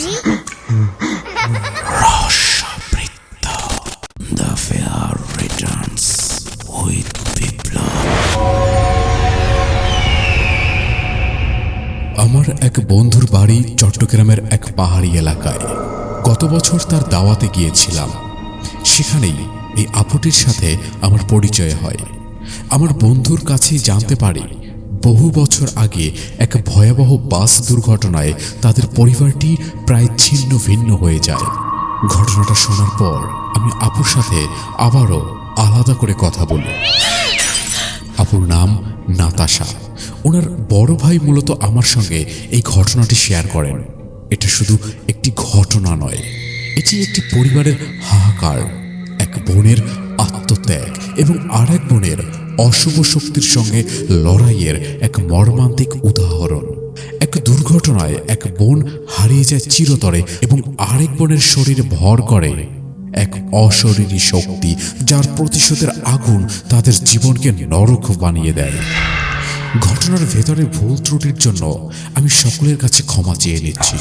বুঝি? রহস্যবৃত্ত the fair Returns with বিপ্লব। আমার এক বন্ধুর বাড়ি চট্টগ্রামের এক পাহাড়ি এলাকায়। গত বছর তার দাওয়াতে গিয়েছিলাম। সেখানেই এই আপুটির সাথে আমার পরিচয় হয়। আমার বন্ধুর কাছেই জানতে পারি বহু বছর আগে এক ভয়াবহ বাস দুর্ঘটনায় তাদের পরিবারটি প্রায় ছিন্ন ভিন্ন হয়ে যায়। ঘটনাটা শোনার পর আমি আপুর সাথে আবারও আলাদা করে কথা বলি। আপুর নাম নাতাশা। ওনার বড় ভাই মূলত আমার সঙ্গে এই ঘটনাটি শেয়ার করেন। এটা শুধু একটি ঘটনা নয়, এটি একটি পরিবারের হাহাকার, এক বোনের আত্মত্যাগ এবং আরেক বোনের অশুভ শক্তির সঙ্গে লড়াইয়ের এক মর্মান্তিক উদাহরণ। এক দুর্ঘটনায় এক বোন হারিয়ে যায় চিরতরে এবং আরেক বোনের শরীরে ভর করে এক অশরীরী শক্তি, যার প্রতিশোধের আগুন তাদের জীবনকে নরক বানিয়ে দেয়। ঘটনার ভেতরে ভুল ত্রুটির জন্য আমি সকলের কাছে ক্ষমা চেয়ে নিচ্ছি।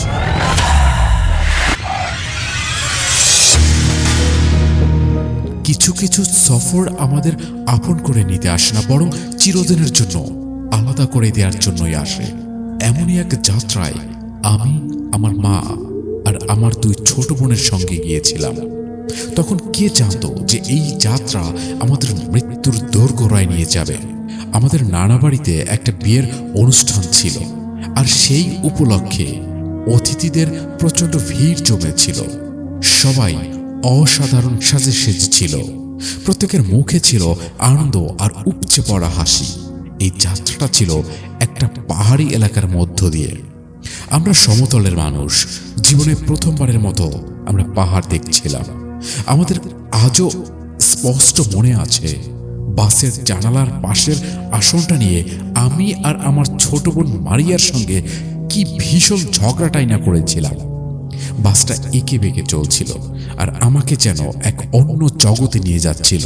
কিছু কিছু সফর আমাদের আপন করে নিতে আসে না, বরং চিরদিনের জন্য আলাদা করে দেওয়ার জন্যই আসে। এমনই এক যাত্রায় আমি, আমার মা আর আমার দুই ছোট বোনের সঙ্গে গিয়েছিলাম। তখন কে জানতো যে এই যাত্রা আমাদের মৃত্যুর দোরগোড়ায় নিয়ে যাবে। আমাদের নানা বাড়িতে একটা বিয়ের অনুষ্ঠান ছিল, আর সেই উপলক্ষে অতিথিদের প্রচণ্ড ভিড় জমেছিল। সবাই অসাধারণ সাজে সেজেছিল, প্রত্যেকের মুখে ছিল আনন্দ আর উপচে পড়া হাসি। এই যাত্রাটা ছিল একটা পাহাড়ি এলাকার মধ্য দিয়ে। আমরা সমতলের মানুষ, জীবনে প্রথমবারের মতো আমরা পাহাড় দেখছিলাম। আমাদের আজও স্পষ্ট মনে আছে, বাসের জানালার পাশের আসনটা নিয়ে আমি আর আমার ছোট বোন মারিয়ার সঙ্গে কি ভীষণ ঝগড়াটাই না করেছিলাম। বাসটা এঁকে বেঁকে চলছিল আর আমাকে যেন এক অন্য জগতে নিয়ে যাচ্ছিল।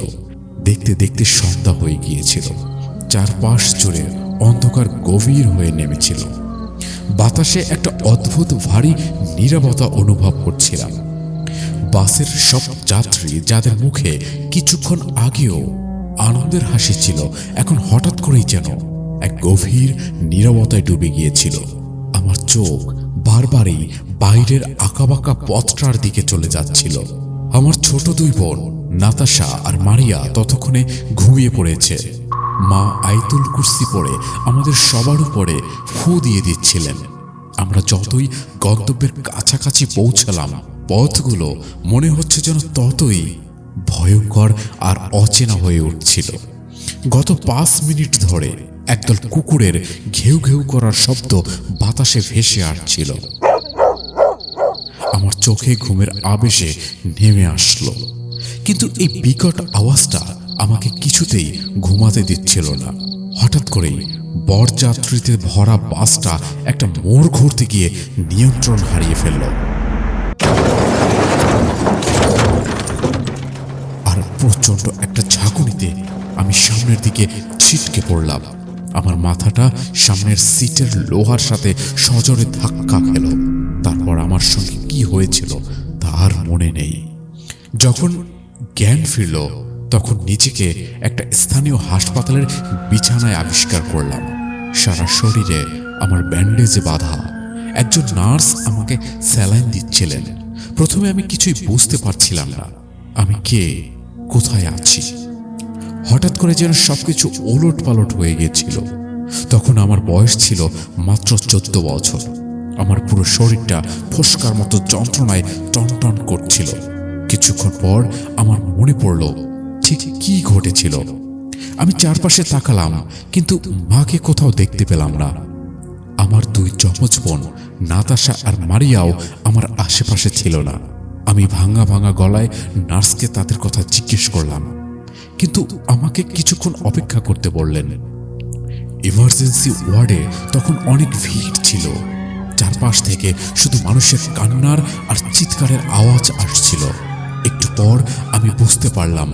দেখতে দেখতে সন্ধ্যা হয়ে গিয়েছিল, চারপাশ জুড়ে অন্ধকার গভীর হয়ে নেমেছিল। বাতাসে একটা অদ্ভুত ভারী নীরবতা অনুভব করছিলাম। বাসের সব যাত্রী, যাদের মুখে কিছুক্ষণ আগেও আনন্দের হাসি ছিল, এখন হঠাৎ করেই যেন এক গভীর নীরবতায় ডুবে গিয়েছিল। আমার চোখ বারবারই বাইরের আঁকাবাঁকা পথটার দিকে চলে যাচ্ছিল। আমার ছোট দুই বোন নাতাশা আর মারিয়া ততক্ষণে ঘুমিয়ে পড়েছে। মা আয়াতুল কুরসি পড়ে আমাদের সবার উপরে ফু দিয়ে দিচ্ছিলেন। আমরা যতই গন্তব্যের কাছাকাছি পৌঁছালাম, পথগুলো মনে হচ্ছে যেন ততই ভয়ঙ্কর আর অচেনা হয়ে উঠছিল। গত 5 মিনিট ধরে একদল কুকুরের ঘেউ ঘেউ করার শব্দ বাতাসে ভেসে আসছিল। আমার চোখে ঘুমের আবেশে নেমে আসলো, কিন্তু এই বিকট আওয়াজটা আমাকে কিছুতেই ঘুমাতে দিচ্ছিল না। হঠাৎ করেই বরযাত্রীতে ভরা বাসটা একটা মোড় ঘুরতে গিয়ে নিয়ন্ত্রণ হারিয়ে ফেলল, আর প্রচন্ড একটা ঝাঁকুনিতে আমি সামনের দিকে ছিটকে পড়লাম। আমার মাথাটা সামনের সিটের লোহার সাথে সজোরে ধাক্কা খেল। তারপর আমার সঙ্গে কি হয়েছিল তার মনে নেই। যখন জ্ঞান ফিরল, তখন নিজেকে একটা স্থানীয় হাসপাতালের বিছানায় আবিষ্কার করলাম। সারা শরীরে আমার ব্যান্ডেজে বাঁধা। একজন নার্স আমাকে স্যালাইন দিচ্ছিলেন। প্রথমে আমি কিছুই বুঝতে পারছিলাম না, আমি কে, কোথায় আছি। হঠাৎ করে যেন সবকিছু ওলট পালট হয়ে গিয়েছিল। তখন আমার বয়স ছিল মাত্র 14 বছর। আমার পুরো শরীরটা ফোস্কার মতো যন্ত্রণায় টনটন করছিল। কিছুক্ষণ পর আমার মনে পড়ল ঠিক কি ঘটেছিল। আমি চারপাশে তাকালাম, কিন্তু মাকে কোথাও দেখতে পেলাম না। আমার দুই যমজ বোন নাতাশা আর মারিয়াও আমার আশেপাশে ছিল না। আমি ভাঙা ভাঙা গলায় নার্সকে তাদের কথা জিজ্ঞেস করলাম, কিন্তু আমাকে কিছুক্ষণ অপেক্ষা করতে বললেন। ইমার্জেন্সি ওয়ার্ডে তখন অনেক ভিড় ছিল। চারপাশ থেকে শুধু মানুষের কান্নার আর চিৎকারের আওয়াজ আসছিল। একটু পর আমি বুঝতে পারলাম,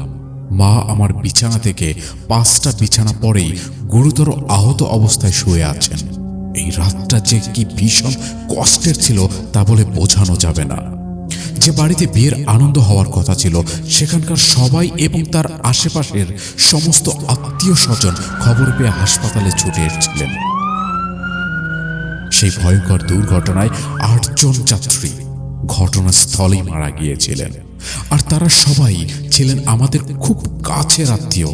মা আমার বিছানা থেকে 5টা বিছানা পরেই গুরুতর আহত অবস্থায় শুয়ে আছেন। এই রাতটা যে কি ভীষণ কষ্টের ছিল তা বলে বোঝানো যাবে না। যে বাড়িতে বিয়ের আনন্দ হওয়ার কথা ছিল সেখানকার সবাই এবং তার আশেপাশের সমস্ত আত্মীয় স্বজন খবর পেয়ে হাসপাতালে ছুটে এসেছিলেন। সেই ভয়ঙ্কর দুর্ঘটনায় ৮ জন যাত্রী ঘটনাস্থলেই মারা গিয়েছিলেন, আর তারা সবাই ছিলেন আমাদের খুব কাছের আত্মীয়।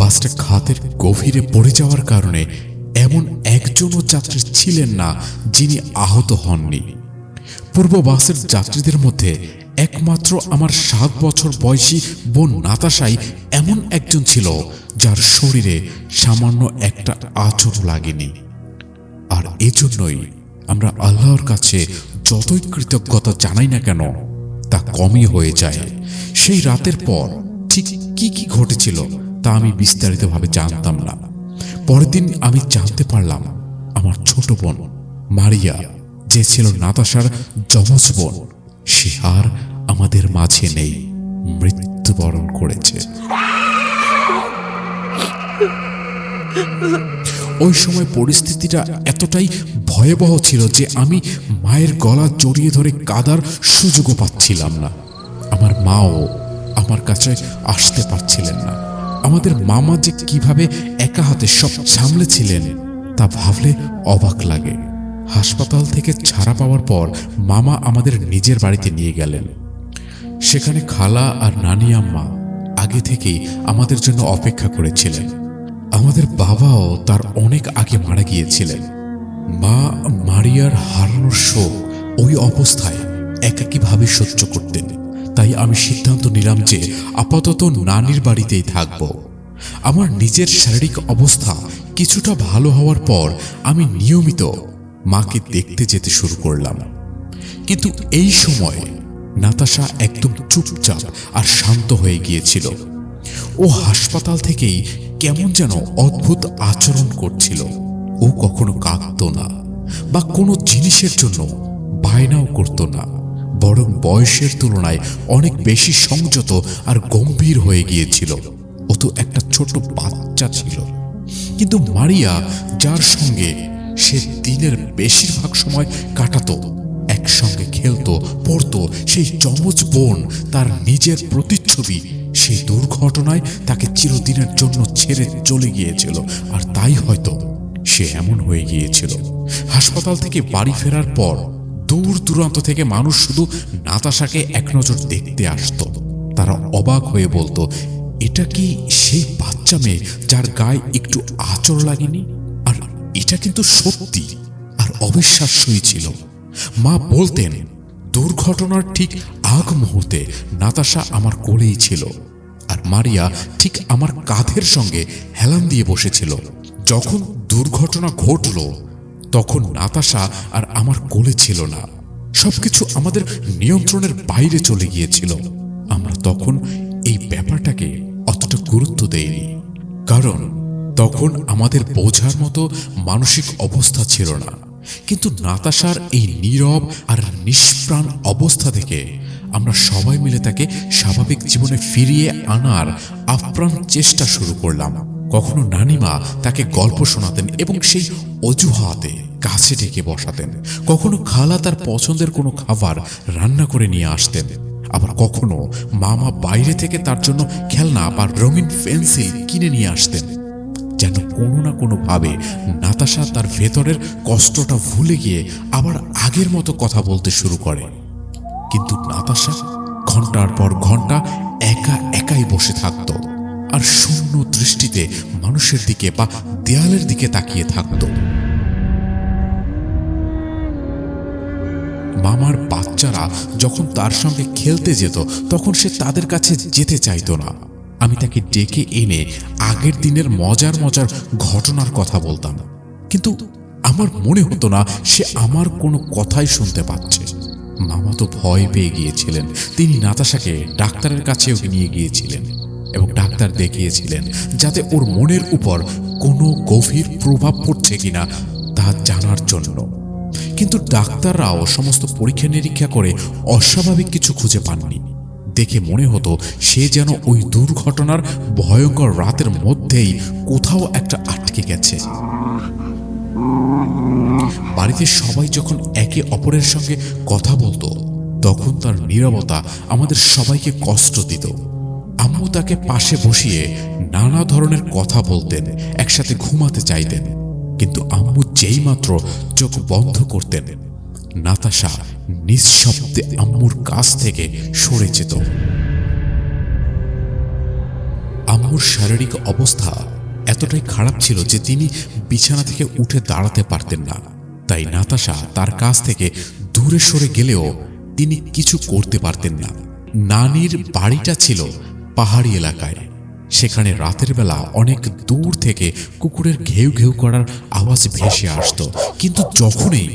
বাসটা খাতের গভীরে পড়ে যাওয়ার কারণে এমন একজনও যাত্রী ছিলেন না যিনি আহত হননি। পূর্ব বাসের যাত্রীদের মধ্যে একমাত্র আমার ৭ বছর বয়সী বোন নাতাশাই এমন একজন ছিল যার শরীরে সামান্য একটা আঁচড় লাগেনি। আর এজন্যই আমরা আল্লাহর কাছে যতই কৃতজ্ঞতা জানাই না কেন তা কমই হয়ে যায়। সেই রাতের পর ঠিক কি কি ঘটেছিল তা আমি বিস্তারিতভাবে জানতাম না। পরের দিন আমি জানতে পারলাম আমার ছোট বোন মারিয়া, যে ছিল নাতাশার যমজ বোন, সে আর আমাদের মাঝে নেই, মৃত্যুবরণ করেছে। ওই সময় পরিস্থিতিটা এতটাই ভয়াবহ ছিল যে আমি মায়ের গলা জড়িয়ে ধরে কাঁদার সুযোগও পাচ্ছিলাম না। আমার মাও আমার কাছে আসতে পারছিলেন না। আমাদের মামা যে কিভাবে একা হাতে সব সামলেছিলেন তা ভাবলে অবাক লাগে। হাসপাতাল থেকে ছাড়া পাওয়ার পর মামা আমাদের নিজের বাড়িতে নিয়ে গেলেন। সেখানে খালা আর নানি আম্মা আগে থেকেই আমাদের জন্য অপেক্ষা করেছিলেন। আমাদের বাবাও তার অনেক আগে মারা গিয়েছিলেন। মা মারিয়ার হারানোর শোক ওই অবস্থায় একাকীভাবে সহ্য করতেন। তাই আমি সিদ্ধান্ত নিলাম যে আপাতত নানির বাড়িতেই থাকব। আমার নিজের শারীরিক অবস্থা কিছুটা ভালো হওয়ার পর আমি নিয়মিত মাকে দেখতে যেতে শুরু করলাম। কিন্তু এই সময় নাতাশা একদম চুপচাপ আর শান্ত হয়ে গিয়েছিল। ও হাসপাতাল থেকেই কেমন যেন অদ্ভুত আচরণ করছিল। ও কখনো কাঁদতো না বা কোনো জিনিসের জন্য বায়নাও করতো না, বরং বয়সের তুলনায় অনেক বেশি সংযত আর গম্ভীর হয়ে গিয়েছিল। ও তো একটা ছোট বাচ্চা ছিল। কিন্তু মারিয়া, যার সঙ্গে সে দিনের বেশিরভাগ সময় কাটাতো, একসঙ্গে খেলতো পড়তো, সেই যমজ বোন তার নিজের প্রতিচ্ছবি সেই দুর্ঘটনায় তাকে চিরদিনের জন্য ছেড়ে চলে গিয়েছিল। আর তাই হয়তো সে এমন হয়ে গিয়েছিল। হাসপাতাল থেকে বাড়ি ফেরার পর দূর দূরান্ত থেকে মানুষ শুধু নাতাশাকে এক নজর দেখতে আসতো। তারা অবাক হয়ে বলতো, এটা কি সেই বাচ্চা মেয়ে যার গায়ে একটু আঁচড় লাগেনি? আর এটা কিন্তু সত্যি আর অবিশ্বাস্যই ছিল। মা বলতেন দুর্ঘটনার ঠিক আগ মুহূর্তে নাতাশা আমার কোলেই ছিল, আর মারিয়া ঠিক আমার কাঁধের সঙ্গে হেলান দিয়ে বসেছিল। যখন দুর্ঘটনা ঘটল তখন নাতাশা আর আমার কোলে ছিল না। সবকিছু আমাদের নিয়ন্ত্রণের বাইরে চলে গিয়েছিল। আমরা তখন এই ব্যাপারটাকে অতটা গুরুত্ব দেইনি, কারণ তখন আমাদের বোঝার মতো মানসিক অবস্থা ছিল না। কিন্তু নাতাশার এই নীরব আর নিষ্প্রাণ অবস্থা থেকে আমরা সবাই মিলে তাকে স্বাভাবিক জীবনে ফিরিয়ে আনার আপ্রাণ চেষ্টা শুরু করলাম। কখনো নানিমা তাকে গল্প শোনাতেন এবং সেই অজুহাতে কাছে ডেকে বসাতেন। কখনো খালা তার পছন্দের কোনো খাবার রান্না করে নিয়ে আসতেন। আবার কখনো মামা বাইরে থেকে তার জন্য খেলনা বা রঙিন পেন্সিল কিনে নিয়ে আসতেন, যেন কোনো না কোনো ভাবে নাতাশা তার ভেতরের কষ্টটা ভুলে গিয়ে আবার আগের মতো কথা বলতে শুরু করে। কিন্তু নাতাশা ঘন্টার পর ঘন্টা একা একাই বসে থাকতো আর শূন্য দৃষ্টিতে মানুষের দিকে বা দেয়ালের দিকে তাকিয়ে থাকতো। মামার বাচ্চারা যখন তার সঙ্গে খেলতে যেত তখন সে তাদের কাছে যেতে চাইতো না। আমি তাকে ডেকে এনে আগের দিনের মজার মজার ঘটনার কথা বলতাম, কিন্তু আমার মনে হতো না সে আমার কোনো কথাই শুনতে পাচ্ছে। মামা তো ভয় পেয়ে গিয়েছিলেন। তিনি নাতাশাকে ডাক্তারের কাছেও নিয়ে গিয়েছিলেন এবং ডাক্তার দেখিয়েছিলেন যাতে ওর মনের উপর কোনো গভীর প্রভাব পড়ছে কিনা তা জানার জন্য। কিন্তু ডাক্তাররাও সমস্ত পরীক্ষা নিরীক্ষা করে অস্বাভাবিক কিছু খুঁজে পাননি। দেখে মনে হতো সে যেন ওই দুর্ঘটনার ভয়ঙ্কর রাতের মধ্যেই কোথাও একটা আটকে গেছে। বাড়িতে সবাই যখন একে অপরের সঙ্গে কথা বলতো তখন তার নীরবতা আমাদের সবাইকে কষ্ট দিত। আম্মু তাকে পাশে বসিয়ে নানা ধরনের কথা বলতেন, একসাথে ঘুমাতে চাইতেন, কিন্তু আম্মু যেই মাত্র চোখ বন্ধ করতেন নাতাশা নিঃশব্দে আম্মুর কাছ থেকে সরে যেত। আম্মুর শারীরিক অবস্থা এতটাই খারাপ ছিল যে তিনি বিছানা থেকে উঠে দাঁড়াতে পারতেন না। তাই নাতাশা তার কাছ থেকে দূরে সরে গেলেও তিনি কিছু করতে পারতেন না। নানির বাড়িটা ছিল পাহাড়ি এলাকায়। সেখানে রাতের বেলা অনেক দূর থেকে কুকুরের ঘেউ ঘেউ করার আওয়াজ ভেসে আসতো, কিন্তু যখনই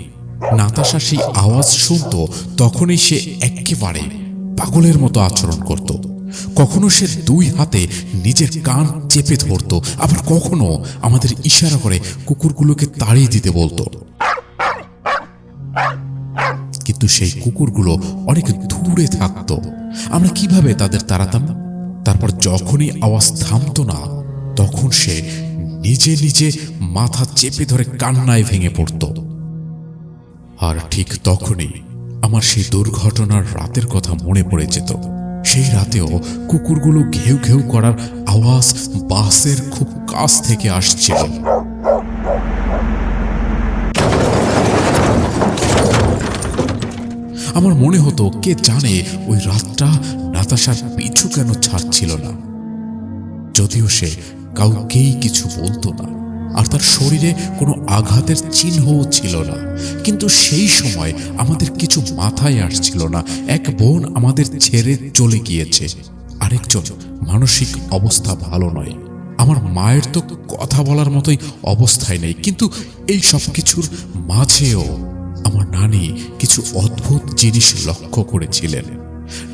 নাতাশা সেই আওয়াজ শুনত তখনই সে একেবারে পাগলের মতো আচরণ করত। কখনো সে দুই হাতে নিজের কান চেপে ধরত, আবার কখনো আমাদের ইশারা করে কুকুরগুলোকে তাড়িয়ে দিতে বলতো। কিন্তু সেই কুকুরগুলো অনেক দূরে থাকতো। আমরা কিভাবে তাদের তাড়াতাম? তারপর যখনই আওয়াজ থামতো না তখন সে নিজে নিজে মাথা চেপে ধরে কান্নায় ভেঙে পড়ত। আর ঠিক তখনই আমার সেই দুর্ঘটনার রাতের কথা মনে পড়ে যেত। সেই রাতেও কুকুরগুলো ঘেউ ঘেউ করার আওয়াজ বাসের খুব কাছ থেকে আসছিল। আমার মনে হতো কে জানে ওই রাতটা নাতাশার পিছু কেন ছাড়ছিল না। যদিও সে কাউকেই কিছু বলতো না আর তার শরীরে কোনো আঘাতের চিহ্নও ছিল না, কিন্তু সেই সময় আমাদের কিছু মাথায় আসছিল না। এক বোন আমাদের ছেড়ে চলে গিয়েছে, আরেকজন মানসিক অবস্থা ভালো নয়। আমার মায়ের তো কথা বলার মতোই অবস্থায় নেই, কিন্তু এই সব কিছুর মাঝেও আমার নানি কিছু অদ্ভুত জিনিস লক্ষ্য করেছিলেন।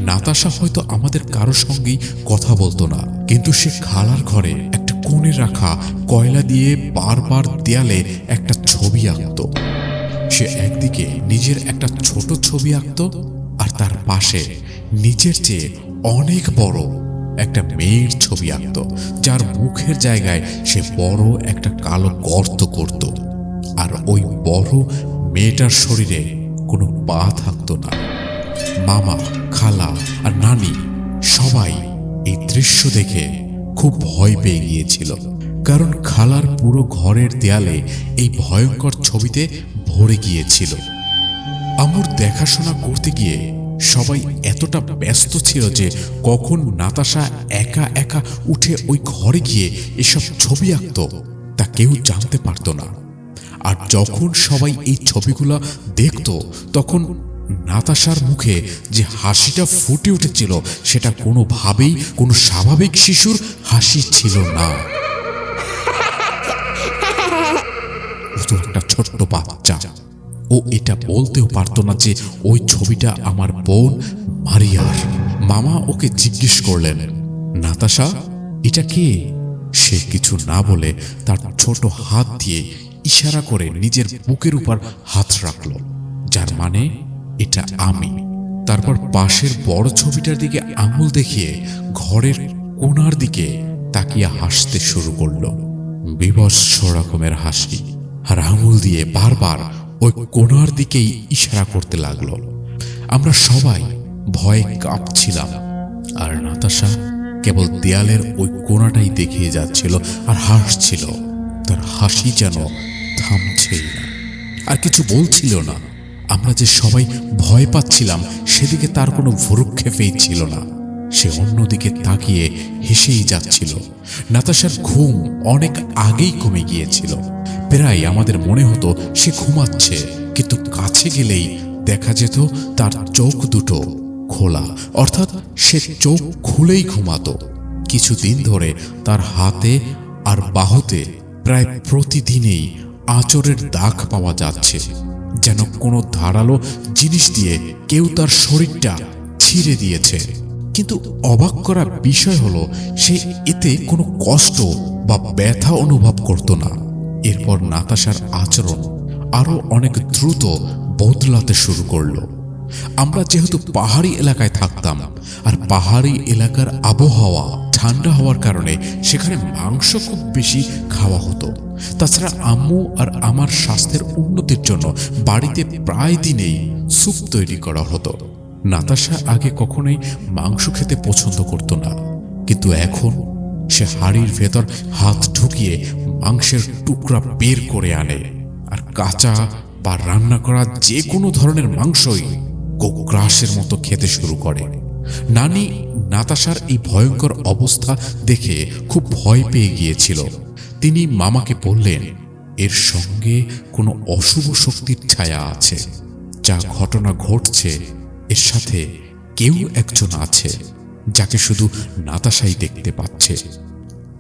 নাতাশা হয়তো আমাদের কারো সঙ্গেই কথা বলতো না, কিন্তু সে খালার ঘরে একটা কোণে রাখা কয়লা দিয়ে বারবার দেয়ালে একটা ছবি আঁকত। সে একদিকে নিজের একটা ছোট ছবি আঁকত আর তার পাশে নিজের চেয়ে অনেক বড় একটা মেয়ের ছবি আঁকত, যার মুখের জায়গায় সে বড় একটা কালো গর্ত করত। আর ওই বড় মেয়েটার শরীরে কোনো পা থাকতো না। মামা, খালা আর নানি সবাই এই দৃশ্য দেখে খুব ভয় পেয়ে গিয়েছিল, কারণ খালার পুরো ঘরের দেয়ালে এই ভয়ঙ্কর ছবিতে ভরে গিয়েছিল। আম্মুর দেখাশোনা করতে গিয়ে সবাই এতটা ব্যস্ত ছিল যে কখন নাতাশা একা একা উঠে ওই ঘরে গিয়ে এসব ছবি আঁকত তা কেউ জানতে পারত না। আর যখন সবাই এই ছবিগুলো দেখত তখন নাতাশার মুখে যে হাসিটা ফুটে উঠেছিল সেটা কোনোভাবেই কোনো স্বাভাবিক শিশুর হাসি ছিল না। ও তো একটা ছোট্ট বাচ্চা, ও এটা বলতেও পারতো না যে ওই ছবিটা আমার বোন মারিয়ার। মামা ওকে জিজ্ঞেস করলেন, নাতাশা এটা কে? সে কিছু না বলে তার ছোট হাত দিয়ে ইশারা করে নিজের বুকের উপর হাত রাখল, যার মানে এটা আমি। তারপর পাশের বড় ছবিটার দিকে আঙুল দেখিয়ে ঘরের কোণার দিকে তাকিয়ে হাসতে শুরু করলো, বিভৎস রকমের হাসি। আর আঙুল দিয়ে বারবার ওই কোণার দিকেই ইশারা করতে লাগলো। আমরা সবাই ভয়ে কাঁপছিলাম, আর নাতাশা কেবল দেয়ালের ওই কোণাটাই দেখিয়ে যাচ্ছিল আর হাসছিল। তার হাসি যেন থামছেই না, আর কিছু বলছিল না। আমরা যে সবাই ভয় পাচ্ছিলাম সেদিকে তার কোনো ভ্রুক্ষেপই ছিল না। সে অন্যদিকে তাকিয়ে হেসেই যাচ্ছিল। নাতাশার ঘুম অনেক আগেই কমে গিয়েছিল। প্রায় আমাদের মনে হতো সে ঘুমাচ্ছে, কিন্তু কাছে গেলেই দেখা যেত তার চোখ দুটো খোলা, অর্থাৎ সে চোখ খুলেই ঘুমাতো। কিছুদিন ধরে তার হাতে আর বাহুতে প্রায় প্রতিদিনই আঁচড়ের দাগ পাওয়া যাচ্ছে, যেন কোনো ধারালো জিনিস দিয়ে কেউ তার শরীরটা ছিঁড়ে দিয়েছে। কিন্তু অবাক করা বিষয় হলো সে এতে কোনো কষ্ট বা ব্যথা অনুভব করত না। এরপর নাতাশার আচরণ আরো অনেক দ্রুত বদলাতে শুরু করলো। আমরা যেহেতু পাহাড়ি এলাকায় থাকতাম আর পাহাড়ি এলাকার আবহাওয়া ঠান্ডা হওয়ার কারণে সেখানে মাংস খুব বেশি খাওয়া হতো। তাছাড়া আম্মু আর আমার স্বাস্থ্যের উন্নতির জন্য বাড়িতে প্রায় দিনেই স্যুপ তৈরি করা হতো। নাতাশা আগে কখনোই মাংস খেতে পছন্দ করত না, কিন্তু এখন সে হাড়ির ভেতর হাত ঢুকিয়ে মাংসের টুকরা বের করে আনে, আর কাঁচা বা রান্না করা যে কোনো ধরনের মাংসই গোগ্রাসের মতো খেতে শুরু করে। নানি নাতাশার এই ভয়ঙ্কর অবস্থা দেখে খুব ভয় পেয়ে গিয়েছিল। তিনি মামাকে বললেন, এর সঙ্গে কোনো অশুভ শক্তির ছায়া আছে। যা ঘটনা ঘটছে এর সাথে কেউ একজন আছে, যাকে শুধু নাতাশাই দেখতে পাচ্ছে।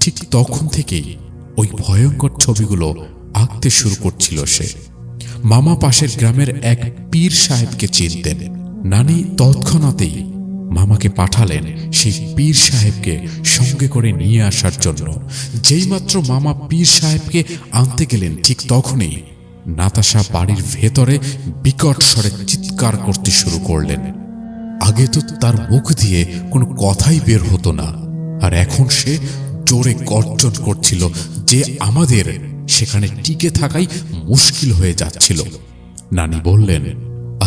ঠিক তখন থেকেই ওই ভয়ঙ্কর ছবিগুলো আঁকতে শুরু করছিল সে। মামা পাশের গ্রামের এক পীর সাহেবকে চিনতেন। নানি তৎক্ষণাতেই মামাকে পাঠালেন সেই পীর সাহেবকে সঙ্গে করে নিয়ে আসার জন্য। যেইমাত্র মামা পীর সাহেবকে আনতে গেলেন, ঠিক তখনই নাতাশা বাড়ির ভেতরে বিকট স্বরে চিৎকার করতে শুরু করলেন। আগে তো তার মুখ দিয়ে কোনো কথাই বের হতো না, আর এখন সে জোরে গর্জন করছিল যে আমাদের সেখানে টিকে থাকাই মুশকিল হয়ে যাচ্ছিল। নানি বললেন,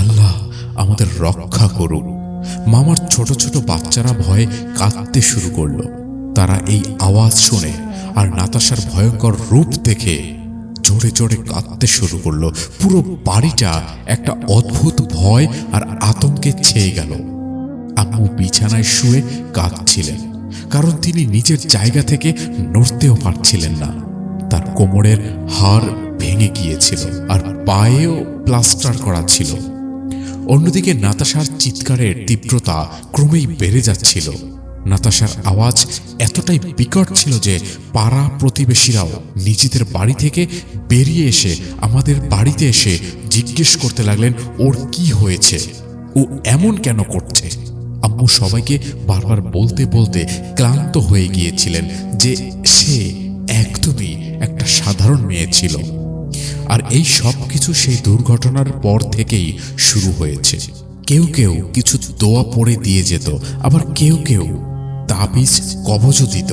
আল্লাহ আমাদের রক্ষা করুন। মামার ছোট ছোট বাচ্চারা ভয়ে কাঁদতে শুরু করলো। তারা এই আওয়াজ শুনে আর নাতাশার ভয়ঙ্কর রূপ দেখে জোরে জোরে কাঁদতে শুরু করলো। পুরো বাড়িটা একটা অদ্ভুত ভয় আর আতঙ্কে ছেয়ে গেল। আম্মু বিছানায় শুয়ে কাঁদছিলেন, কারণ তিনি নিজের জায়গা থেকে নড়তেও পারছিলেন না। তার কোমরের হাড় ভেঙে গিয়েছিল আর পায়েও প্লাস্টার করা ছিল। অন্যদিকে নাতাশার চিৎকারের তীব্রতা ক্রমেই বেড়ে যাচ্ছিল। নাতাশার আওয়াজ এতটাই বিকট ছিল যে পাড়া প্রতিবেশীরাও নিজেদের বাড়ি থেকে বেরিয়ে এসে আমাদের বাড়িতে এসে জিজ্ঞেস করতে লাগলেন, ওর কি হয়েছে, ও এমন কেন করছে। আম্মু সবাইকে বারবার বলতে বলতে ক্লান্ত হয়ে গিয়েছিলেন যে সে একদমই একটা সাধারণ মেয়ে ছিল। আর এই সব কিছু সেই দুর্ঘটনার পর থেকেই শুরু হয়েছে। কেউ কেউ কিছু দোয়া পড়ে দিয়ে যেত, আবার কেউ কেউ তাবিজ কবজও দিত।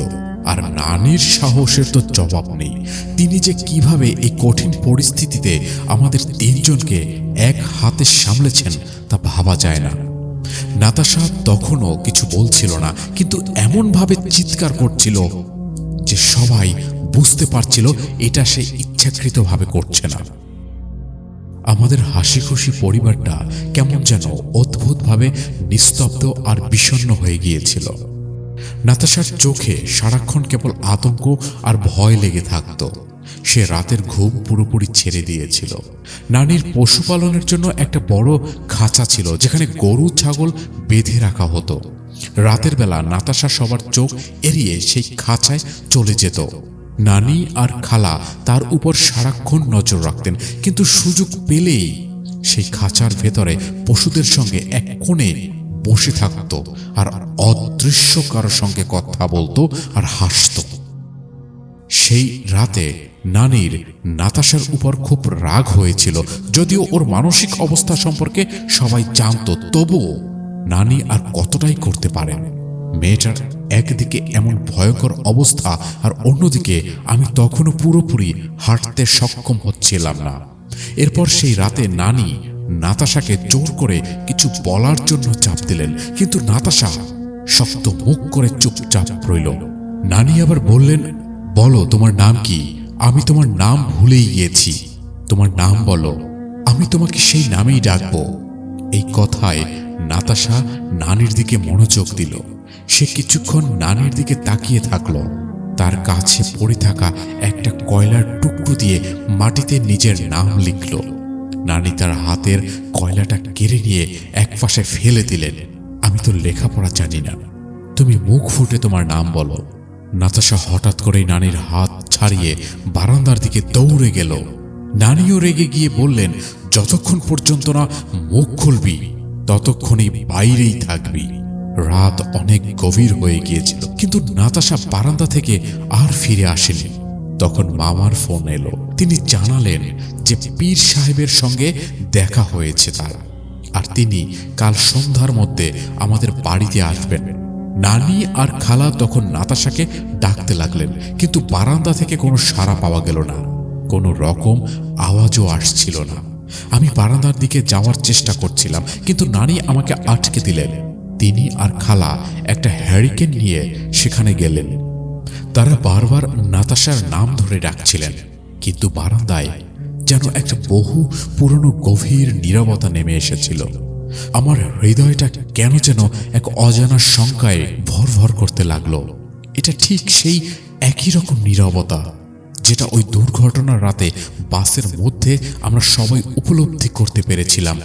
আর নানির সাহসের তো জবাব নেই। তিনি যে কিভাবে এই কঠিন পরিস্থিতিতে আমাদের তিনজনকে এক হাতে সামলেছেন তা ভাবা যায় না। নাতাশা তখনও কিছু বলছিল না, কিন্তু এমনভাবে চিৎকার করছিল যে সবাই বুঝতে পারছিল এটা সে ইচ্ছাকৃতভাবে করছে না। আমাদের হাসি খুশি পরিবারটা কেমন যেন অদ্ভুতভাবে নিস্তব্ধ আর বিষণ্ণ হয়ে গিয়েছিল। নাতাশার চোখে সারাক্ষণ কেবল আতঙ্ক আর ভয় লেগে থাকত। সে রাতের ঘুম পুরোপুরি ছেড়ে দিয়েছিল। নানির পশুপালনের জন্য একটা বড় খাঁচা ছিল, যেখানে গরু ছাগল বেঁধে রাখা হতো। রাতের বেলা নাতাশা সবার চোখ এড়িয়ে সেই খাঁচায় চলে যেত। নানি আর খালা তার উপর সারাক্ষণ নজর রাখতেন, কিন্তু সুযোগ পেলেই সেই খাঁচার ভেতরে পশুদের সঙ্গে এক কোণে বসে থাকত আর অদৃশ্য কারোর সঙ্গে কথা বলতো আর হাসত। সেই রাতে নানির নাতাশার উপর খুব রাগ হয়েছিল। যদিও ওর মানসিক অবস্থা সম্পর্কে সবাই জানত, তবুও নানি আর কতটাই করতে পারেন। মেয়েটার একদিকে এমন ভয়ঙ্কর অবস্থা, আর অন্যদিকে আমি তখনও পুরোপুরি হাঁটতে সক্ষম হচ্ছিলাম না। এরপর সেই রাতে নানি নাতাশাকে জোর করে কিছু বলার জন্য চাপ দিলেন, কিন্তু নাতাশা শক্ত মুখ করে চুপচাপ রইল। নানি আবার বললেন, বলো তোমার নাম কি? আমি তোমার নাম ভুলেই গিয়েছি। তোমার নাম বলো, আমি তোমাকে সেই নামেই ডাকবো। এই কথায় নাতাশা নানির দিকে মনোযোগ দিল। সে কিছুক্ষণ নানির দিকে তাকিয়ে থাকলো। তার কাছে পড়ে থাকা একটা কয়লার টুকরো দিয়ে মাটিতে নিজের নাম লিখল। নানি তার হাতের কয়লাটা কেড়ে নিয়ে একপাশে ফেলে দিলেন। আমি তো লেখাপড়া জানি না, তুমি মুখ ফুটে তোমার নাম বলো। নাতাশা হঠাৎ করেই নানির হাত ছাড়িয়ে বারান্দার দিকে দৌড়ে গেল। নানিও রেগে গিয়ে বললেন, যতক্ষণ পর্যন্ত না মুখ খুলবি ততক্ষণই বাইরেই থাকবি। রাত অনেক গভীর হয়ে গিয়েছিল, কিন্তু নাতাশা বারান্দা থেকে আর ফিরে আসেনি। তখন মামার ফোন এলো। তিনি জানালেন যে পীর সাহেবের সঙ্গে দেখা হয়েছে তার, আর তিনি কাল সন্ধ্যার মধ্যে আমাদের বাড়িতে আসবেন। নানি আর খালা তখন নাতাশাকে ডাকতে লাগলেন, কিন্তু বারান্দা থেকে কোনো সাড়া পাওয়া গেল না, কোনো রকম আওয়াজও আসছিল না। আমি বারান্দার দিকে যাওয়ার চেষ্টা করছিলাম, কিন্তু নানি আমাকে আটকে দিলেন। তিনি আর খালা একটা হ্যারিকেন নিয়ে সেখানে গেলেন। তারা বারবার নাতাশার নাম ধরে ডাকছিলেন, কিন্তু বারান্দায় যেন একটা বহু পুরনো গভীর নীরবতা নেমে এসেছিল। আমার হৃদয়টা কেন যেন এক অজানা শঙ্কায় ভরভর করতে লাগলো। এটা ঠিক সেই একই রকম নীরবতা যেটা ওই দুর্ঘটনার রাতে বাসের মধ্যে আমরা সবাই উপলব্ধি করতে পেরেছিলাম,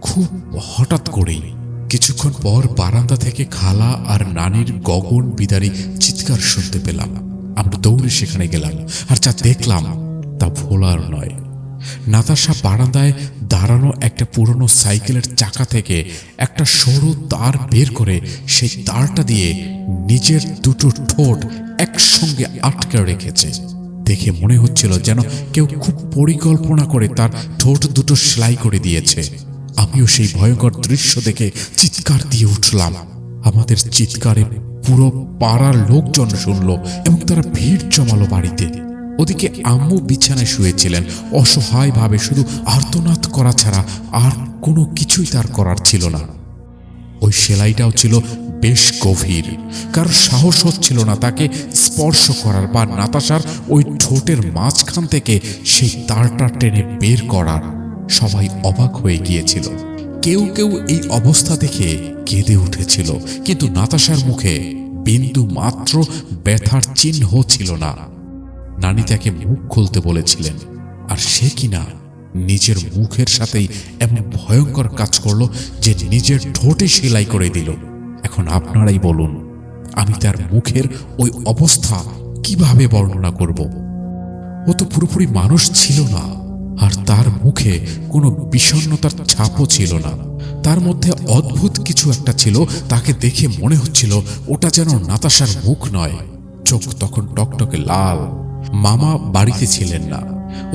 খুব হঠাৎ করেই। কিছুক্ষণ পর বারান্দা থেকে খালা আর নানির গগন বিদারী চিৎকার শুনতে পেলাম। আমরা দৌড়ে সেখানে গেলাম, আর যা দেখলাম তা ভোলার নয়। নাতাশা বারান্দায় দাঁড়ানো একটা পুরনো সাইকেলের চাকা থেকে একটা সরু তার বের করে সেই তারটা দিয়ে নিজের দুটো ঠোঁট একসঙ্গে আটকে রেখেছে। দেখে মনে হচ্ছিল যেন কেউ খুব পরিকল্পনা করে তার ঠোঁট দুটো সেলাই করে দিয়েছে। আমিও সেই ভয়ঙ্কর দৃশ্য দেখে চিৎকার দিয়ে উঠলাম। আমাদের চিৎকারে পুরো পাড়ার লোকজন শুনল এবং তারা ভিড় জমালো বাড়িতে। ওদিকে আম্মু বিছানায় শুয়েছিলেন, অসহায়ভাবে, শুধু আর্তনাদ করা ছাড়া আর কোনো কিছুই তার করার ছিল না। ওই সেলাইটাও ছিল বেশ গভীর, কারণ সাহস হচ্ছিল না তাকে স্পর্শ করার বা নাতাশার ওই ঠোঁটের মাঝখান থেকে সেই তারটা টেনে বের করার। সবাই অবাক হয়ে গিয়েছিল। কেউ কেউ এই অবস্থা দেখে কেঁদে উঠেছিল, কিন্তু নাতাশার মুখে বিন্দু মাত্র ব্যথার চিহ্ন ছিল না। নানি তাকে মুখ খুলতে বলেছিলেন, আর সে কিনা নিজের মুখের সাথেই এমন ভয়ঙ্কর কাজ করলো যে নিজের ঠোঁটে সেলাই করে দিল। এখন আপনারাই বলুন, আমি তার মুখের ওই অবস্থা কিভাবে বর্ণনা করব? ও তো পুরোপুরি মানুষ ছিল না, আর তার মুখে কোনো বিষণ্ণতার ছাপও ছিল না। তার মধ্যে অদ্ভুত কিছু একটা ছিল। তাকে দেখে মনে হচ্ছিল ওটা যেন নাতাশার মুখ নয়। চোখ তখন টকটকে লাল। মামা বাড়িতে ছিলেন না।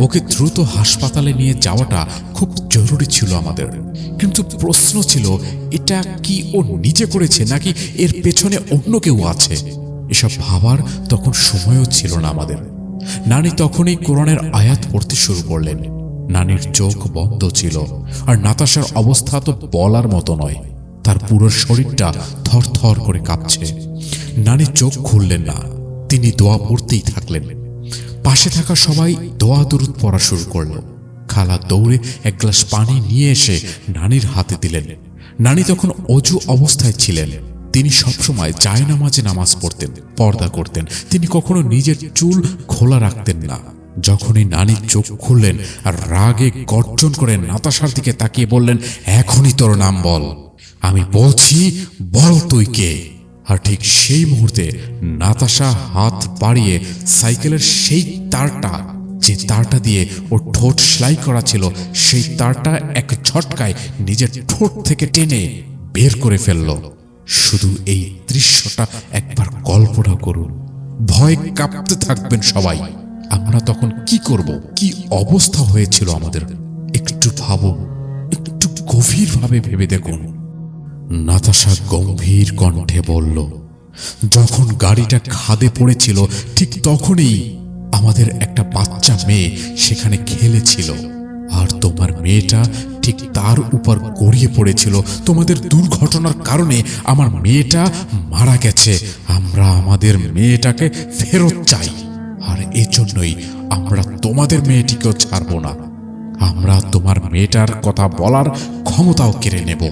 ওকে দ্রুত হাসপাতালে নিয়ে যাওয়াটা খুব জরুরি ছিল আমাদের। কিন্তু প্রশ্ন ছিল, এটা কি ও নিজে করেছে নাকি এর পেছনে অন্য কেউ আছে? এসব ভাবার তখন সময়ও ছিল না আমাদের। নানি তখনই কোরআনের আয়াত পড়তে শুরু করলেন। নানির চোখ বন্ধ ছিল, আর নাতাশার অবস্থা তো বলার মতো নয়। তার পুরো শরীরটা থরথর করে কাঁপছে। নানি চোখ খুললেন না, তিনি দোয়া পড়তেই থাকলেন। পাশে থাকা সবাই দোয়া দরুদ পড়া শুরু করল। খালা দৌড়ে এক গ্লাস পানি নিয়ে এসে নানির হাতে দিলেন। নানি তখন অজু অবস্থায় ছিলেন। তিনি সবসময় জায়নামাজে নামাজ পড়তেন, পর্দা করতেন। তিনি কখনো নিজের চুল খোলা রাখতেন না। যখনই নানি চোখ খুললেন আর রাগে গর্জন করে নাতাশার দিকে তাকিয়ে বললেন, এখনই তোর নাম বল। আমি বলছি, বল তুই কে? আর ঠিক সেই মুহূর্তে নাতাশা হাত বাড়িয়ে সাইকেলের সেই তারটা, যে তারটা দিয়ে ওর ঠোঁট সেলাই করা ছিল, সেই তারটা এক ঝটকায় নিজের ঠোঁট থেকে টেনে বের করে ফেলল। শুধু এই দৃশ্যটা একবার কল্পনা করুন। ভয় কাঁপতে থাকবেন সবাই। আমরা তখন কি করব? কি অবস্থা হয়েছিল আমাদের? একটু ভাবুন, একটু গভীরভাবে ভেবে দেখুন। নাতাশা গম্ভীর কণ্ঠে বলল, যখন গাড়িটা খাদে পড়েছিল ঠিক তখনই আমাদের একটা বাচ্চা মেয়ে সেখানে খেলেছিল, আর তোমার মেয়েটা ঠিক তার উপর গড়িয়ে পড়েছিল। তোমাদের দুর্ঘটনার কারণে আমার মেয়েটা মারা গেছে। আমরা আমাদের মেয়েটাকে ফেরত চাই, আর এজন্যই আমরা তোমাদের মেয়েটিকেও ছাড়ব না। আমরা তোমার মেয়েটার কথা বলার ক্ষমতাও কেড়ে নেব,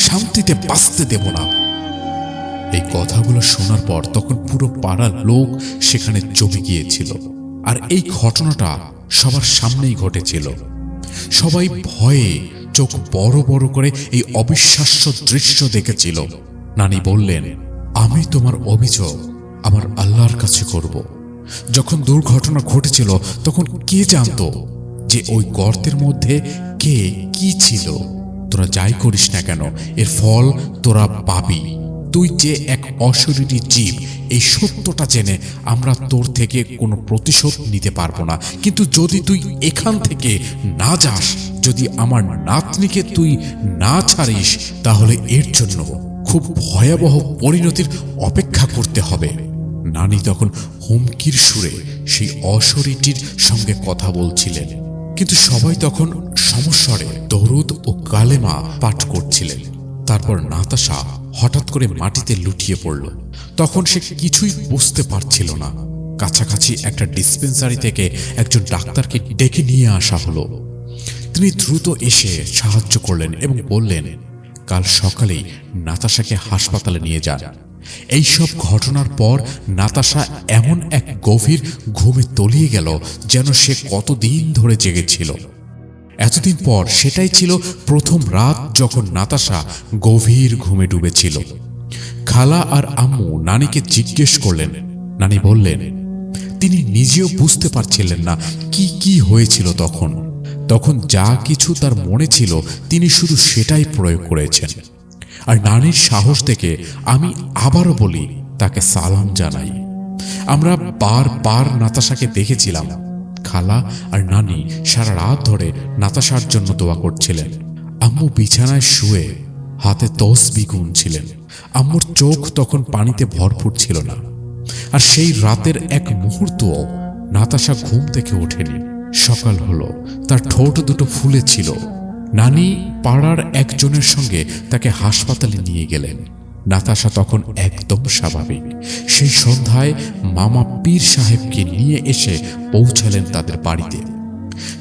শান্তিতে বাঁচতে দেব না। এই কথাগুলো শোনার পর তখন পুরো পাড়ার লোক সেখানে জমে গিয়েছিল, আর এই ঘটনাটা সবার সামনেই ঘটেছিল। সবাই ভয়ে চোখ বড় বড় করে এই অবিশ্বাস্য দৃশ্য দেখেছিল। নানি বললেন, আমি তোমার অভিযোগ আমার আল্লাহর কাছে করব। যখন দুর্ঘটনা ঘটেছিল তখন কে জানতো যে ওই গর্তের মধ্যে কে কি ছিল? তোরা যাই করিস না কেন, এর ফল তোরা পাবি। তুই যে এক অশরীরী জীব, এই সত্যটা জেনে আমরা তোর থেকে কোনো প্রতিশোধ নিতে পারবো না। কিন্তু যদি তুই এখান থেকে না যাস, যদি আমার নাতনিকে তুই না ছাড়িস, তাহলে এর জন্য খুব ভয়াবহ পরিণতির অপেক্ষা করতে হবে। নানি তখন হুমকির সুরে সেই অশরীরটির সঙ্গে কথা বলছিলেন, কিন্তু সবাই তখন সমস্বরে দরুদ ও কালেমা পাঠ করছিলেন। তারপর নাতাশা হঠাৎ করে মাটিতে লুটিয়ে পড়ল। তখন সে কিছুই বুঝতে পারছিল না। কাছাকাছি একটা ডিসপেন্সারি থেকে একজন ডাক্তারকে ডেকে নিয়ে আসা হলো। তিনি দ্রুত এসে সাহায্য করলেন এবং বললেন, কাল সকালেই নাতাশাকে হাসপাতালে নিয়ে যান। এইসব ঘটনার পর নাতাশা এমন এক গভীর ঘুমে তলিয়ে গেল যেন সে কতদিন ধরে জেগেছিল। এতদিন পর সেটাই ছিল প্রথম রাত যখন নাতাশা গভীর ঘুমে ডুবেছিল। খালা আর আম্মু নানিকে জিজ্ঞেস করলেন। নানি বললেন তিনি নিজেও বুঝতে পারছিলেন না কি কি হয়েছিল। তখন যা কিছু তার মনে ছিল তিনি শুধু সেটাই প্রয়োগ করেছেন। আর নানির সাহস দেখে আমি আবারও বলি, তাকে সালাম জানাই। আমরা বারবার নাতাশাকে দেখেছিলাম। খালা আর নানি সারা রাত ধরে নাতাশার জন্য দোয়া করছিলেন। আম্মু বিছানায় শুয়ে হাতে তসবিহ গুনছিলেন। আম্মুর চোখ তখন পানিতে ভরপুর ছিল না। আর সেই রাতের এক মুহূর্তও নাতাশা ঘুম থেকে ওঠেনি। সকাল হলো, তার ঠোঁট দুটো ফুলে ছিল। নানি পাড়ার একজনের সঙ্গে তাকে হাসপাতালে নিয়ে গেলেন। নাতাশা তখন একদম স্বাভাবিক। সেই সন্ধ্যায় মামা পীর সাহেবকে নিয়ে এসে পৌঁছালেন তাদের বাড়িতে।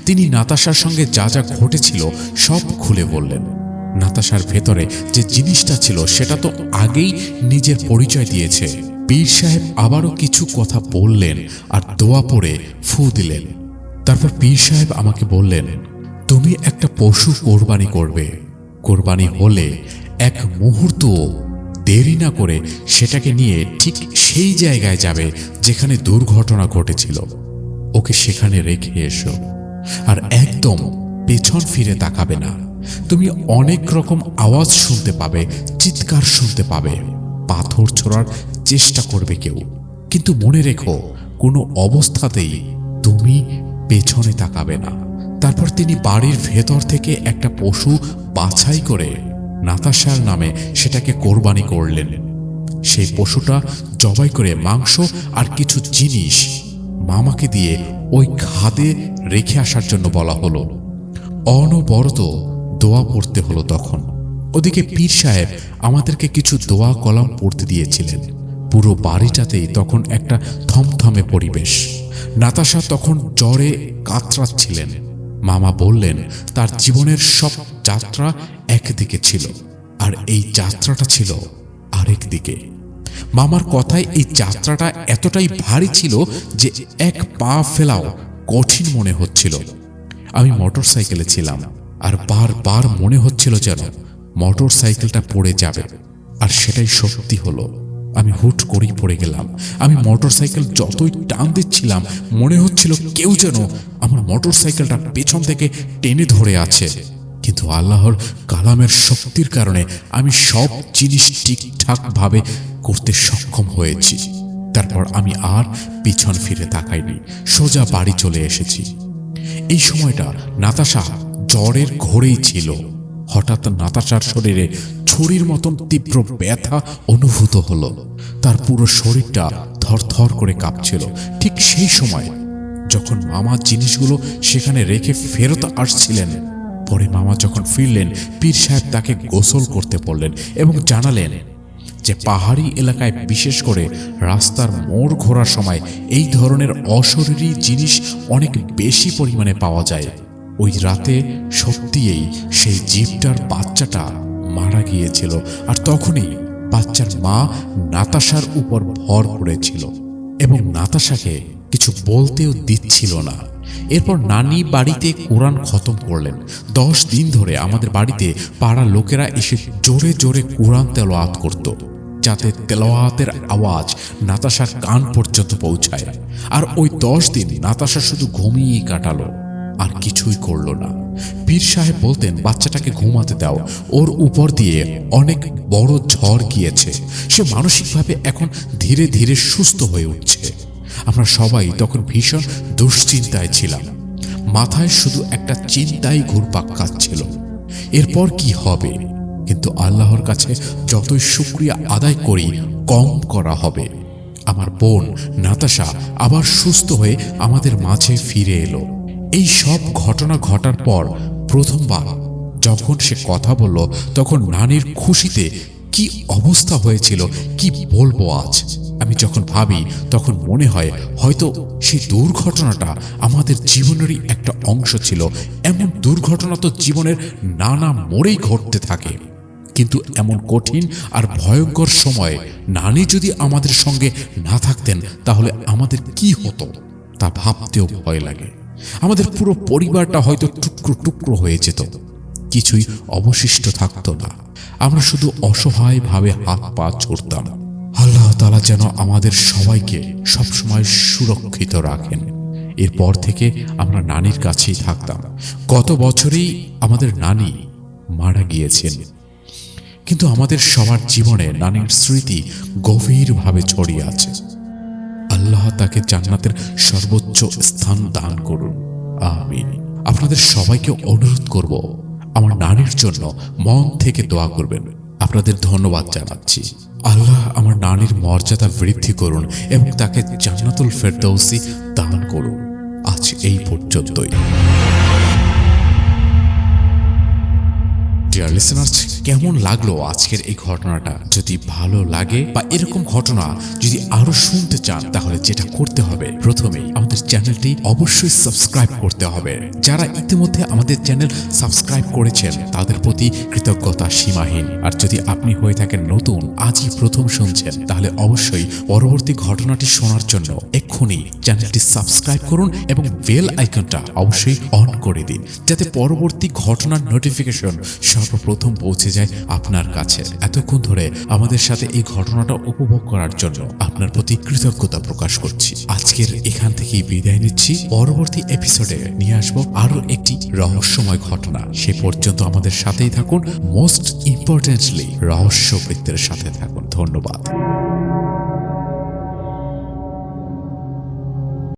তিনি নাতাশার সঙ্গে যা যা ঘটেছিল সব খুলে বললেন। নাতাশার ভেতরে যে জিনিসটা ছিল সেটা তো আগেই নিজের পরিচয় দিয়েছে। পীর সাহেব আবারও কিছু কথা বললেন আর দোয়া পড়ে ফু দিলেন। তারপর পীর সাহেব আমাকে বললেন, তুমি একটা পশু কোরবানি করবে। কোরবানি হলে এক মুহূর্তও দেরি না করে সেটাকে নিয়ে ঠিক সেই জায়গায় যাবে যেখানে দুর্ঘটনা ঘটেছিল। ওকে সেখানে রেখে এসো, আর একদম পেছন ফিরে তাকাবে না। তুমি অনেক রকম আওয়াজ শুনতে পাবে, চিৎকার শুনতে পাবে, পাথর ছোড়ার চেষ্টা করবে কেউ, কিন্তু মনে রেখো কোনো অবস্থাতেই তুমি পেছনে তাকাবে না। তারপর তিনি বাড়ির ভেতর থেকে একটা পশু বাছাই করে নাতাশার নামে সেটাকে কোরবানি করলেন। সেই পশুটা জবাই করে মাংস আর কিছু জিনিস মামাকে দিয়ে ওই খাদে রেখে আসার জন্য বলা হলো। অনবরত দোয়া পড়তে হলো তখন। ওদিকে পীর সাহেব আমাদেরকে কিছু দোয়া কলাম পড়তে দিয়েছিলেন। পুরো বাড়িটাতেই তখন একটা থমথমে পরিবেশ। নাতাশা তখন জ্বরে কাতরাচ্ছিলেন। মামা বললেন তার জীবনের সব যাত্রা একদিকে ছিল, আর এই যাত্রাটা ছিল আরেক দিকে। মামার কথায় এই যাত্রাটা এতটাই ভারী ছিল যে এক পা ফেলাও কঠিন মনে হচ্ছিল। আমি মোটর সাইকেলে ছিলাম, আর বারবার মনে হচ্ছিল যেন মোটর সাইকেলটা পড়ে যাবে, আর সেটাই সত্যি হলো। আমি হুট করেই পড়ে গেলাম। আমি মোটর সাইকেল যতই টান দিচ্ছিলাম মনে হচ্ছিল কেউ যেন আমার মোটর সাইকেলটা পেছন থেকে টেনে ধরে আছে। কিন্তু আল্লাহর কালামের শক্তির কারণে আমি সব জিনিস ঠিকঠাক ভাবে করতে সক্ষম হয়েছি। তারপর আমি আর পিছন ফিরে তাকাইনি, সোজা বাড়ি চলে এসেছি। এই সময়টা নাতাশা জ্বরের ঘোরেই ছিল। হঠাৎ নাতাশার শরীরে ছুরির মতন তীব্র ব্যথা অনুভূত হলো। তার পুরো শরীরটা থরথর করে কাঁপছিল। ঠিক সেই সময় যখন মামা জিনিসগুলো সেখানে রেখে ফেরত আসছিলেন, পরে মামা যখন ফিরলেন, পীর সাহেব তাকে গোসল করতে বললেন এবং জানালেন যে পাহাড়ি এলাকায় বিশেষ করে রাস্তার মোড় ঘোরার সময় এই ধরনের অশরীরী জিনিস অনেক বেশি পরিমাণে পাওয়া যায়। ওই রাতে সত্যিই সেই জীবটার বাচ্চাটা মারা গিয়েছিল, আর তখনই বাচ্চার মা নাতাশার উপর ভর করেছিল এবং নাতাশাকে কিছু বলতেও দিচ্ছিল না। এরপর নানি বাড়িতে কোরআন খতম করলেন। 10 দিন ধরে আমাদের বাড়িতে পাড়ার লোকেরা এসে জোরে জোরে কোরআন তেলাওয়াত করত, যাতে তেলাওয়াতের আওয়াজ নাতাশার কান পর্যন্ত পৌঁছায়। আর ওই 10 দিন নাতাশা শুধু ঘুমিয়েই কাটালো, আর কিছুই করলো না। পীর সাহেব বলতেন, বাচ্চাটাকে ঘুমাতে দাও, ওর উপর দিয়ে অনেক বড় ঝড় গিয়েছে, সে মানসিকভাবে এখন ধীরে ধীরে সুস্থ হয়ে উঠছে। আমরা সবাই তখন ভীষণ দুশ্চিন্তায় ছিলাম। মাথায় শুধু একটা চিন্তাই ঘুরপাক খাচ্ছিল, এরপর কি হবে। কিন্তু আল্লাহর কাছে যতই শুকরিয়া আদায় করি কম করা হবে। আমার বোন নাতাশা আবার সুস্থ হয়ে আমাদের মাঝে ফিরে এলো। এই সব ঘটনা ঘটার পর প্রথমবার যখন সে কথা বলল, তখন নানির খুশিতে কি অবস্থা হয়েছিল কি বলবো আজ। আমি যখন ভাবি তখন মনে হয় হয়তো সেই দুর্ঘটনাটা আমাদের জীবনেরই একটা অংশ ছিল। এমন দুর্ঘটনা তো জীবনের নানা মোড়েই ঘটতে থাকে, কিন্তু এমন কঠিন আর ভয়ঙ্কর সময়ে নানি যদি আমাদের সঙ্গে না থাকতেন তাহলে আমাদের কি হতো তা ভাবতেও ভয় লাগে। আমাদের পুরো পরিবারটা হয়তো টুকরো টুকরো হয়ে যেত, কিছুই অবশিষ্ট থাকতো না। আমরা শুধু অসহায়ভাবে হাত পা ছুড়তাম। আল্লাহ তাআলা যেন আমাদের সবাইকে সবসময় সুরক্ষিত রাখেন। এরপর থেকে আমরা নানির কাছেই থাকতাম। গত বছরেই আমাদের নানি মারা গিয়েছেন, কিন্তু আমাদের সবার জীবনে নানির স্মৃতি গভীরভাবে ছড়িয়ে আছে। আল্লাহ তাকে জান্নাতের সর্বোচ্চ স্থান দান করুন, আমিন। আপনাদের সবাইকে অনুরোধ করব আমার নানির জন্য মন থেকে দোয়া করবেন। আপনাদের ধন্যবাদ জানাচ্ছি। আল্লাহ আমার নানির মর্যাদা বৃদ্ধি করুন এবং তাকে জান্নাতুল ফেরদৌসি দান করুন। আজ এই পর্যন্তই। ডিয়ার লিসেনার্স, কেমন লাগলো আজকের এই ঘটনাটা? যদি ভালো লাগে বা এরকম ঘটনা যদি আরো শুনতে চান তাহলে যেটা করতে হবে, প্রথমেই আমাদের চ্যানেলটি অবশ্যই সাবস্ক্রাইব করতে হবে। যারা ইতিমধ্যে আমাদের চ্যানেল সাবস্ক্রাইব করেছেন তাদের প্রতি কৃতজ্ঞতা সীমাহীন। আর যদি আপনি হয়ে থাকেন নতুন, আজই প্রথম শুনছেন, তাহলে অবশ্যই পরবর্তী ঘটনাটি শোনার জন্য এক্ষুনি চ্যানেলটি সাবস্ক্রাইব করুন এবং বেল আইকনটা অবশ্যই অন করে দিন, যাতে পরবর্তী ঘটনার নোটিফিকেশন সর্বপ্রথম পৌঁছে যায় আপনার কাছে। এতক্ষণ ধরে আমাদের সাথে এই ঘটনাটা উপভোগ করার জন্য আপনার প্রতি কৃতজ্ঞতা প্রকাশ করছি। আজকের এখান থেকেই বিদায় নিচ্ছি। পরবর্তী এপিসোডে নিয়ে আসবো আরো একটি রহস্যময় ঘটনা। সে পর্যন্ত আমাদের সাথেই থাকুন। মোস্ট ইম্পর্টেন্টলি রহস্যবৃত্তের সাথে থাকুন। ধন্যবাদ।